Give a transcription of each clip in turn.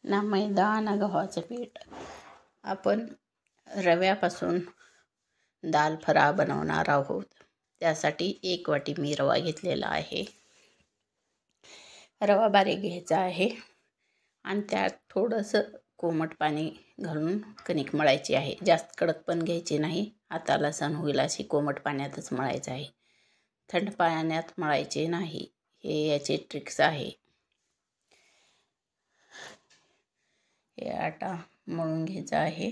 ना मैदा ना गव्हाचं पीठ. आपण रव्यापासून दाल फराळ बनवणार आहोत. त्यासाठी 1 वाटी मी रवा घेतलेला आहे. रवा बारीक घ्यायचा आहे आणि त्यात थोडंसं कोमट पाणी घालून कणिक मळायची आहे. जास्त कडक पण घ्यायची नाही, हाताला सण होईल अशी कोमट पाण्यातच मळायचं आहे. थंड पाण्यात मळायचे नाही. हे याचे ट्रिक्स आहे. हे आटा मळून घ्यायचा आहे.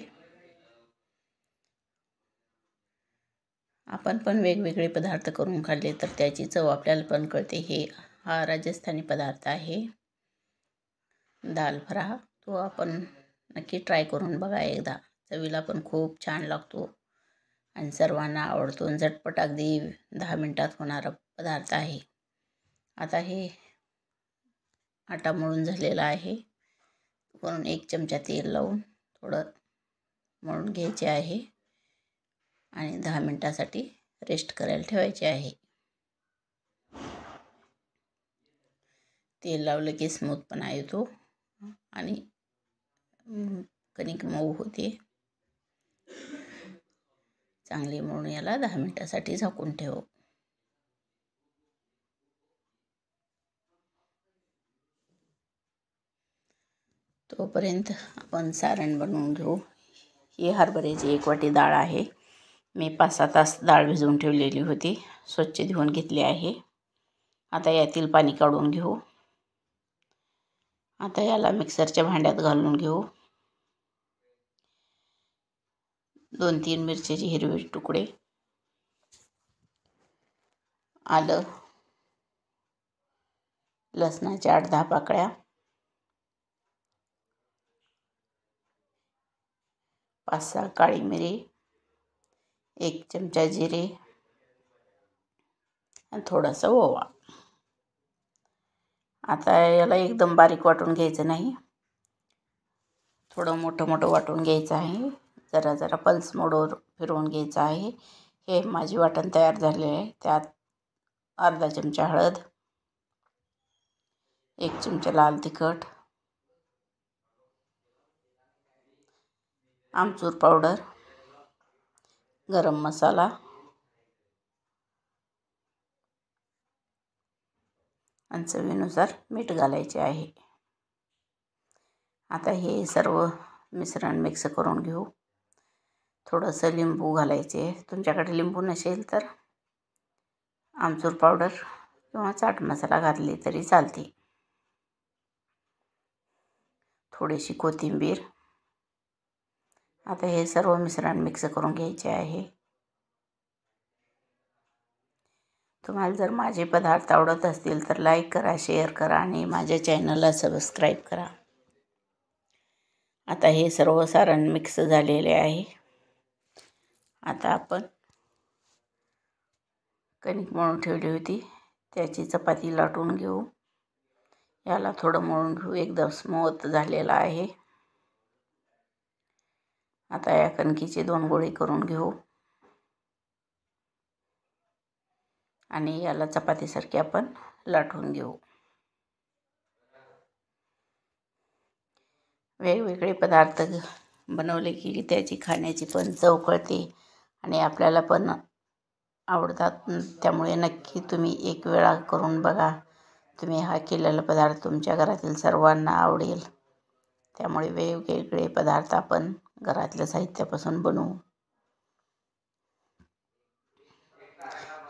आपण पण वेगवेगळे पदार्थ करून खाल्ले तर त्याची चव आपल्याला पण कळते. हा राजस्थानी पदार्थ आहे दाल फ्राय. तो आपण नक्की ट्राय करून बघा एकदा. चवीला पण खूप छान लागतो आणि सर्वांना आवडतो. झटपट अगदी 10 मिनिटात होणारा पदार्थ आहे. आता हे आटा मळून झालेला आहे. वरून 1 चमचा तेल लावून थोडं मळून घ्यायचे आहे आणि 10 मिनिटासाठी रेस्ट करायला ठेवायचे आहे. तेल लावलं की स्मूथपणा येतो आणि कणिक मऊ होते. चांगली मळून याला 10 मिनिटासाठी झाकून ठेवू. तोपर्यंत आपण सारण बनवून घेऊ. ही हरभऱ्याची 1 वाटी डाळ आहे. मी 5-6 तास डाळ भिजवून ठेवलेली होती. स्वच्छ धुवून घेतली आहे. आता यातील पाणी काढून घेऊ. आता याला मिक्सरच्या भांड्यात घालून घेऊ. 2-3 मिरचीचे हिरवे तुकडे, आलं, लसणाच्या 8-10 पाकळ्या, 5-6 काळी मिरी, 1 चमचा जिरे आणि थोडासा ओवा. आता याला एकदम बारीक वाटून घ्यायचं नाही, थोडं मोठं मोठं वाटून घ्यायचं आहे. जरा जरा पल्स मोडवर फिरवून घ्यायचं आहे. हे माझी वाटण तयार झाले आहे. त्यात अर्धा चमचा हळद, 1 चमचा लाल तिखट, आमचूर पावडर, गरम मसाला आणि चवीनुसार मीठ घालायचे आहे. आता हे सर्व मिश्रण मिक्स करून घेऊ. थोडंसं लिंबू घालायचे. तुमच्याकडे लिंबू नसेल तर आमचूर पावडर किंवा चाट मसाला घातली तरी चालते. थोडीशी कोथिंबीर. आता हे सर्व मिश्रण मिक्स करून घ्यायचे आहे. तुम्हाला जर माझे पदार्थ आवडत असतील तर लाईक करा, शेअर करा आणि माझ्या चॅनलला सबस्क्राईब करा. आता हे सर्व सारण मिक्स झालेले आहे. आता आपण कणिक मळून ठेवली होती त्याची चपाती लाटून घेऊ. याला थोडं मळून घेऊ. एकदम स्मूथ झालेला आहे. आता या कणकीचे 2 गोळे करून घेऊ आणि याला चपातीसारखे आपण लाटून घेऊ. वेगवेगळे पदार्थ बनवले की त्याची खाण्याची पण चव कळते आणि आपल्याला पण आवडतात. त्यामुळे नक्की तुम्ही 1 वेळा करून बघा. तुम्ही हा केलेला पदार्थ तुमच्या घरातील सर्वांना आवडेल. त्यामुळे वेगवेगळे पदार्थ आपण घरातल्या साहित्यापासून बनवू.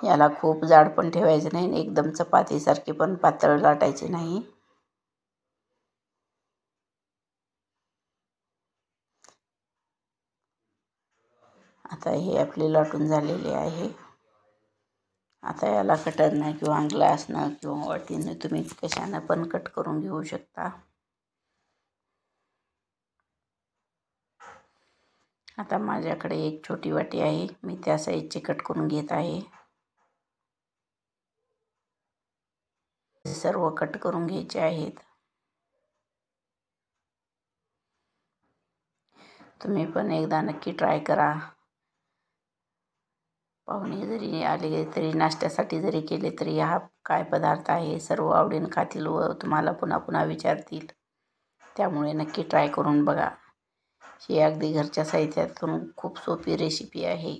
याला खूप जाड पण ठेवायचे नाही आणि एकदम चपातीसारखे पण पातळ लाटायचे नाही. आता हे आपले लाटून झालेले आहे. आता याला कटरनं किंवा ग्लासनं किंवा वाटीनं तुम्ही कशानं पण कट करून घेऊ शकता. आता माझ्याकडे 1 छोटी वाटी आहे. मी त्या साईजचे कट करून घेत आहे. सर्व कट करून घ्यायचे आहेत. तुम्ही पण एकदा नक्की ट्राय करा. पाहुणे जरी आले तरी नाश्त्यासाठी जरी केले तरी हा काय पदार्थ आहे सर्व आवडीने खातील व तुम्हाला पुन्हा पुन्हा विचारतील. त्यामुळे नक्की ट्राय करून बघा. ही अगदी घरच्या साहित्यातून खूप सोपी रेसिपी आहे.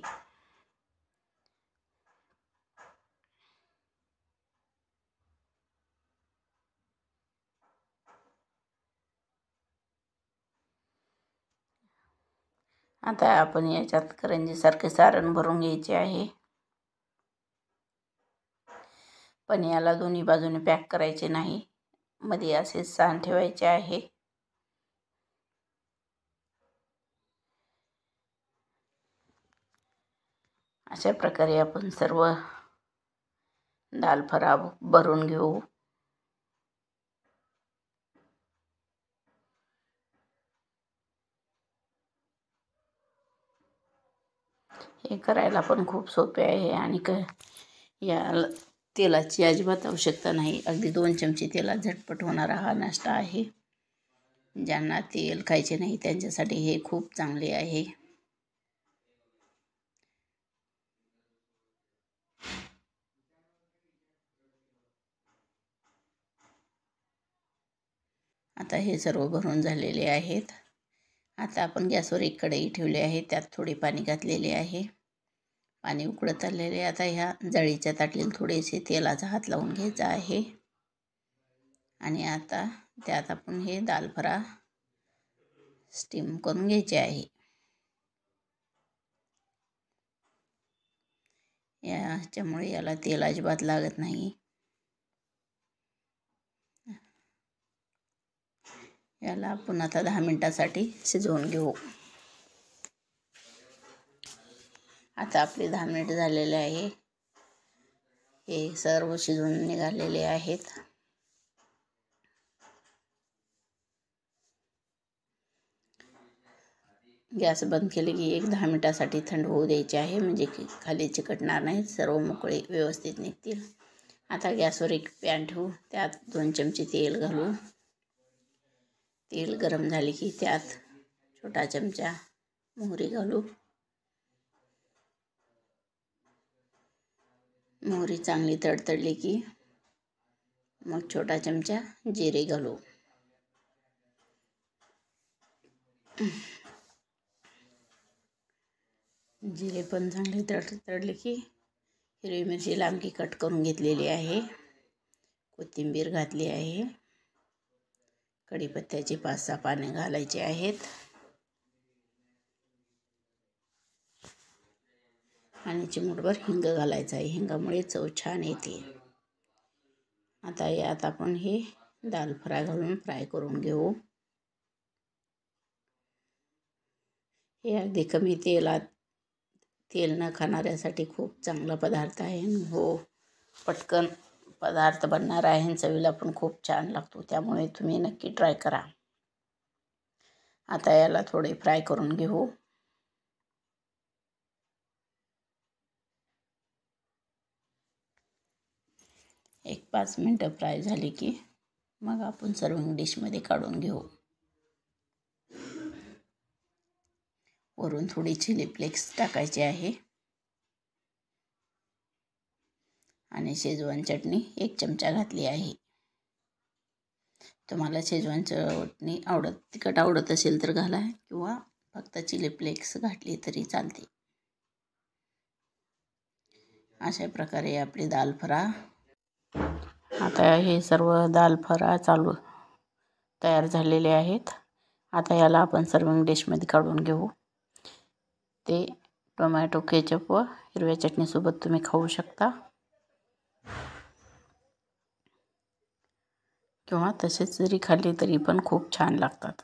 आता आपण याच्यात करंजीसारखे सारण भरून घ्यायचे आहे. पण याला दोन्ही बाजूने पॅक करायचे नाही, मध्ये असे साण ठेवायचे आहे. अशा प्रकारे आपण सर्व दाल फ्राय भरून घेऊ. हे करायला पण खूप सोपे आहे आणि या तेलाची अजिबात आवश्यकता नाही. अगदी 2 चमचे तेलात झटपट होणारा हा नाश्ता आहे. ज्यांना तेल खायचे नाही त्यांच्यासाठी हे खूप चांगले आहे. आता हे सर्व भरून झालेले आहेत. आता आपण गॅसवर एक कढई ठेवली आहे. त्यात थोडे पाणी घातलेले आहे. पाणी उकळत आलेले. आता ह्या जाळीच्या ताटलीला थोडेसे तेलाचा हात लावून घ्यायचा आहे आणि आता त्यात आपण हे दाल फ्राय स्टीम करून घ्यायचे आहे. याच्यामुळे याला तेल अजिबात लागत नाही. याला आपण आता 10 मिनिटासाठी शिजवून घेऊ. आता आपले 10 मिनिट झालेले आहे. हे सर्व शिजवून निघालेले आहेत. गॅस बंद केले की 10 मिनिटासाठी थंड होऊ द्यायचे आहे, म्हणजे की खाली चिकटणार नाही, सर्व मोकळे व्यवस्थित निघतील. आता गॅसवर एक पॅन ठेवू. त्यात 2 चमचे तेल घालू. तेल गरम झाले की त्यात छोटा चमचा मोहरी घालू. मोहरी चांगली तडतडली की मग छोटा चमचा जिरे घालू. जिरे पण चांगले तडतडले की हिरवी मिरची लांबकी कट करून घेतलेली आहे. कोथिंबीर घातली आहे. कढीपत्त्याची 5-6 पाने घालायची आहेत आणि चिमूटभर हिंग घालायचं आहे. हिंगामुळे चव छान येते. आता यात आपण हे दाल फ्राय घालून फ्राय करून घेऊ. हे अगदी कमी तेल न खाणाऱ्यासाठी खूप चांगला पदार्थ आहे. हो, पटकन पदार्थ बनणार आहे. चवीला पण खूप छान लागतो. त्यामुळे तुम्ही नक्की ट्राय करा. आता याला थोडे फ्राय करून घेऊ. एक 5 मिनटं फ्राय झाली की मग आपण सर्विंग डिशमध्ये काढून घेऊ. वरून थोडी चिली फ्लेक्स टाकायची आहे आणि शेजवान चटणी 1 चमचा घातली आहे. तुम्हाला शेजवान चटणी तिखट आवडत असेल तर घाला किंवा फक्त चिली फ्लेक्स घातली तरी चालते. अशा प्रकारे आपली दाल फ्राय. आता हे सर्व दाल फ्राय तयार झालेले आहेत. आता याला आपण सर्विंग डिशमध्ये काढून घेऊ. ते टोमॅटो केचप व हिरव्या चटणीसोबत तुम्ही खाऊ शकता किंवा तसेच जरी खाल्ले तरी पण खूप छान लागतात.